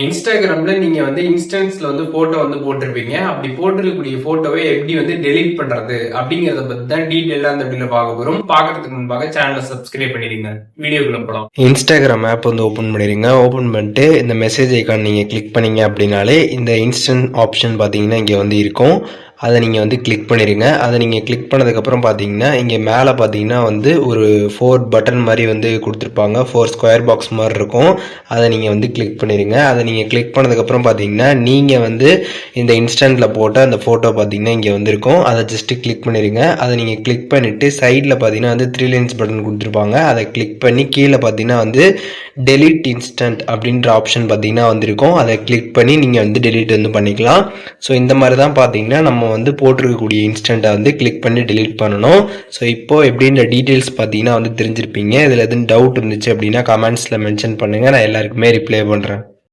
இன்ஸ்டாகிராம்ல நீங்க வந்து இன்ஸ்டன்ஸ்ல வந்து போட்டோ வந்து போட்டிருப்பீங்க. அப்படி போட்டிருக்கக்கூடிய போட்டோவை எப்படி வந்து டெலீட் பண்றது அப்படிங்கறத பத்தி தான் டீடைலா அந்த வீடியோல பார்க்க போறோம். பார்க்கறதுக்கு முன்பாக சேனலை சப்ஸ்கிரைப் பண்ணிடுங்க. வீடியோக்குள்ள போலாம். இன்ஸ்டாகிராம் ஆப் வந்து ஓபன் பண்ணிடுங்க. ஓபன் பண்ணிட்டு இந்த மெசேஜ் ஐக்கான் நீங்க கிளிக் பண்ணீங்க அப்படின்னாலே இந்த இன்ஸ்டன்ட் ஆப்ஷன் பாத்தீங்கன்னா இங்க வந்து இருக்கும். அதை நீங்கள் வந்து கிளிக் பண்ணிடுங்க. அதை நீங்கள் கிளிக் பண்ணதுக்கப்புறம் பார்த்தீங்கன்னா இங்கே மேலே பார்த்தீங்கன்னா வந்து ஒரு 4 பட்டன் மாதிரி வந்து கொடுத்துருப்பாங்க. 4 ஸ்கொயர் பாக்ஸ் மாதிரி இருக்கும். அதை நீங்கள் வந்து கிளிக் பண்ணிடுங்க. அதை நீங்கள் கிளிக் பண்ணதுக்கப்புறம் பார்த்தீங்கன்னா நீங்கள் வந்து இந்த இன்ஸ்டன்ட்டில் போட்ட அந்த ஃபோட்டோ பார்த்தீங்கன்னா இங்கே வந்துருக்கும். அதை ஜஸ்ட்டு கிளிக் பண்ணிடுங்க. அதை நீங்கள் கிளிக் பண்ணிவிட்டு சைடில் பார்த்தீங்கன்னா வந்து 3 லைன்ஸ் பட்டன் கொடுத்துருப்பாங்க. அதை கிளிக் பண்ணி கீழே பார்த்தீங்கன்னா வந்து டெலீட் இன்ஸ்டன்ட் அப்படின்ற ஆப்ஷன் பார்த்தீங்கன்னா வந்திருக்கும். அதை கிளிக் பண்ணி நீங்கள் வந்து டெலீட் வந்து பண்ணிக்கலாம். ஸோ இந்த மாதிரி தான் பார்த்தீங்கன்னா நம்ம வந்து போட்டிருக்கக்கூடிய இன்ஸ்டண்ட்டை வந்து கிளிக் பண்ணி டெலீட் பண்ணணும். ஸோ இப்போ எப்படின்ற டீட்டெயில்ஸ் பார்த்தீங்கன்னா வந்து தெரிஞ்சிருப்பீங்க. இதில் எதுவும் டவுட் இருந்துச்சு அப்படின்னா கமெண்ட்ஸில் மென்ஷன் பண்ணுங்கள். நான் எல்லாருக்குமே ரிப்ளை பண்ணுறேன்.